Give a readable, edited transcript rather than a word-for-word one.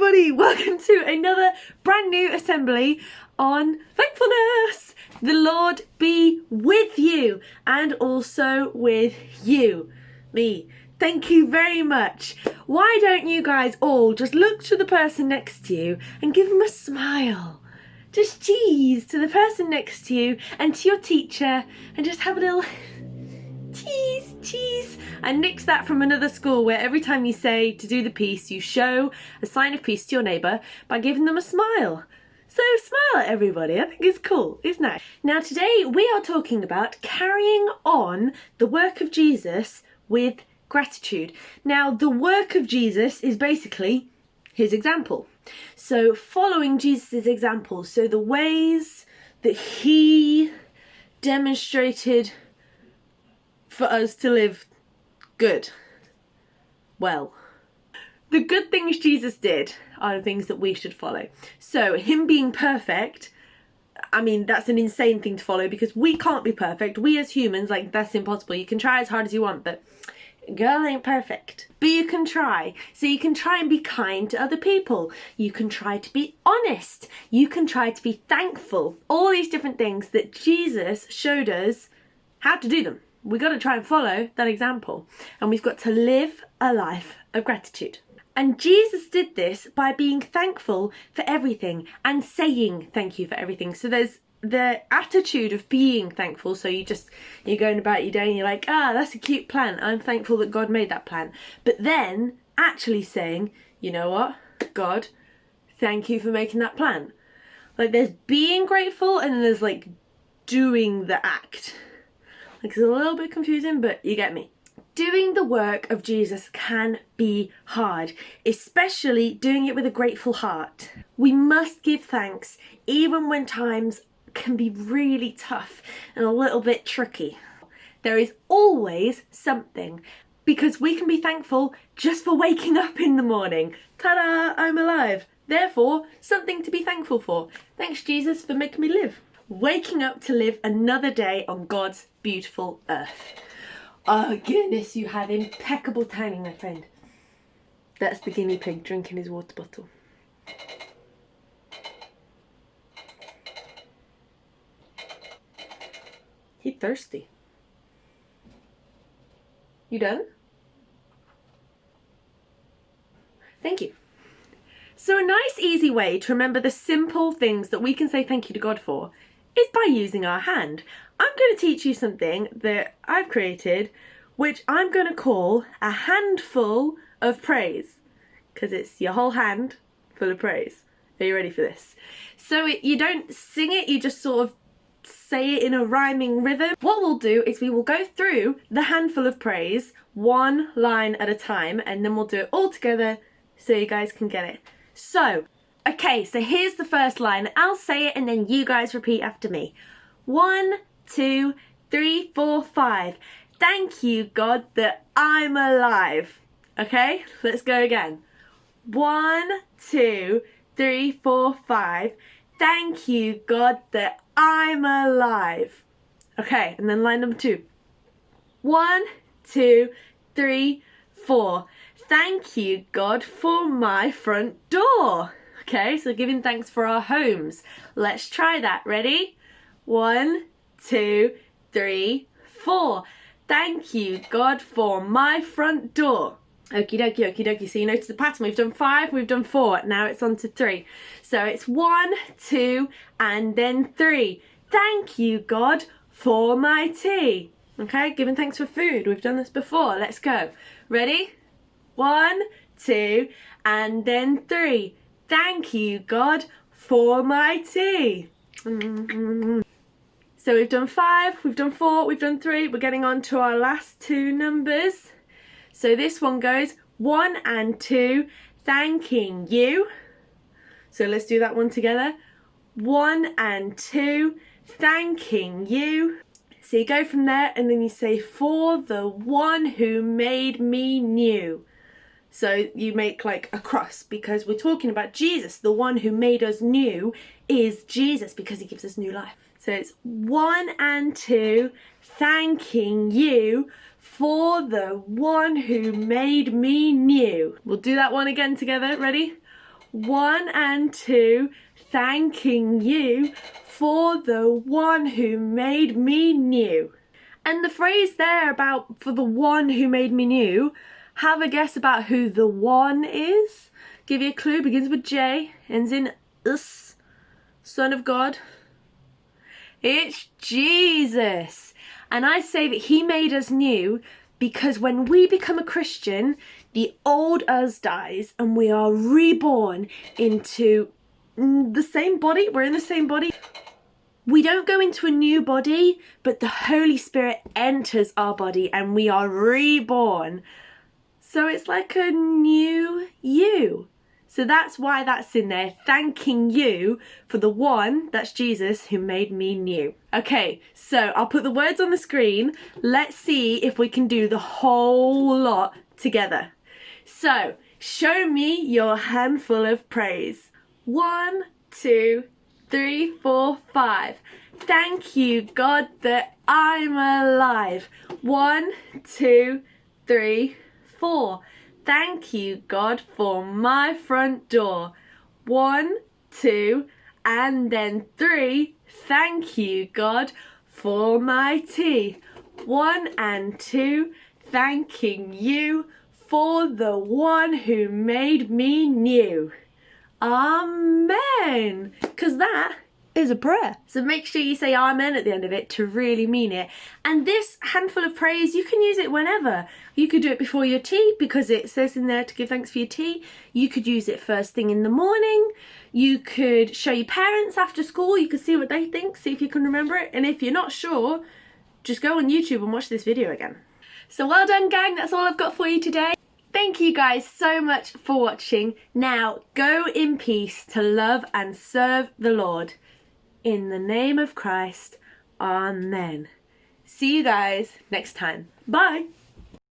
everybody, welcome to another brand new assembly on thankfulness. The Lord be with you and also with you, me. Thank you very much. Why don't you guys all just look to the person next to you and give them a smile? Just cheese to the person next to you and to your teacher and just have a little cheese. And nix that from another school where every time you say to do the peace, you show a sign of peace to your neighbour by giving them a smile. So smile at everybody. I think it's cool, isn't it? Now today we are talking about carrying on the work of Jesus with gratitude. Now the work of Jesus is basically his example. So following Jesus' example, so the ways that he demonstrated for us to live good. Well, the good things Jesus did are the things that we should follow. So him being perfect, I mean, that's an insane thing to follow because we can't be perfect. We as humans, like, that's impossible. You can try as hard as you want, but girl ain't perfect. But you can try. So you can try and be kind to other people. You can try to be honest. You can try to be thankful. All these different things that Jesus showed us how to do them. We've got to try and follow that example, and we've got to live a life of gratitude. And Jesus did this by being thankful for everything and saying thank you for everything. So there's the attitude of being thankful. So you're going about your day and you're like, that's a cute plant. I'm thankful that God made that plant. But then actually saying, you know what, God, thank you for making that plant. Like, there's being grateful and then there's like doing the act. Like, it's a little bit confusing, but you get me. Doing the work of Jesus can be hard, especially doing it with a grateful heart. We must give thanks even when times can be really tough and a little bit tricky. There is always something, because we can be thankful just for waking up in the morning. Ta-da, I'm alive. Therefore, something to be thankful for. Thanks, Jesus, for making me live. Waking up to live another day on God's beautiful earth. Oh goodness, you have impeccable timing, my friend. That's the guinea pig drinking his water bottle. He's thirsty. You done? Thank you. So a nice easy way to remember the simple things that we can say thank you to God for is by using our hand. I'm going to teach you something that I've created, which I'm going to call a handful of praise, because it's your whole hand full of praise. Are you ready for this? So you don't sing it, you just sort of say it in a rhyming rhythm. What we'll do is we will go through the handful of praise one line at a time, and then we'll do it all together so you guys can get it. So, okay, so here's the first line. I'll say it and then you guys repeat after me. 1, 2, 3, 4, 5. Thank you, God, that I'm alive. Okay, let's go again. 1, 2, 3, 4, 5. Thank you, God, that I'm alive. Okay, and then line number 2. 1, 2, 3, 4. Thank you, God, for my front door. Okay, so giving thanks for our homes. Let's try that. Ready? 1, 2, 3, 4. Thank you, God, for my front door. Okie dokie, okie dokie. So you notice the pattern. We've done 5, we've done 4. Now it's on to 3. So it's 1, 2, and then 3. Thank you, God, for my tea. Okay, giving thanks for food. We've done this before. Let's go. Ready? 1, 2, and then 3. Thank you, God, for my tea. So we've done 5, we've done 4, we've done 3. We're getting on to our last 2 numbers. So this one goes 1 and 2, thanking you. So let's do that one together. 1 and 2, thanking you. So you go from there and then you say, for the one who made me new. So you make like a cross because we're talking about Jesus. The one who made us new is Jesus because he gives us new life. So it's 1 and 2, thanking you for the one who made me new. We'll do that one again together. Ready? 1 and 2, thanking you for the one who made me new. And the phrase there about for the one who made me new, have a guess about who the one is. Give you a clue, begins with J, ends in us, Son of God. It's Jesus. And I say that he made us new because when we become a Christian, the old us dies and we are reborn into the same body. We're in the same body. We don't go into a new body, but the Holy Spirit enters our body and we are reborn. So it's like a new you. So that's why that's in there, thanking you for the one, that's Jesus, who made me new. Okay, so I'll put the words on the screen. Let's see if we can do the whole lot together. So, show me your handful of praise. 1, 2, 3, 4, 5. Thank you, God, that I'm alive. 1, 2, 3, 4. Thank you, God, for my front door. 1, 2, and then 3. Thank you, God, for my teeth. 1 and 2, thanking you for the one who made me new. Amen. Because that is a prayer. So make sure you say amen at the end of it to really mean it. And this handful of praise, you can use it whenever. You could do it before your tea because it says in there to give thanks for your tea. You could use it first thing in the morning. You could show your parents after school. You could see what they think, see if you can remember it. And if you're not sure, just go on YouTube and watch this video again. So well done, gang. That's all I've got for you today. Thank you guys so much for watching. Now go in peace to love and serve the Lord. In the name of Christ, amen. See you guys next time. Bye.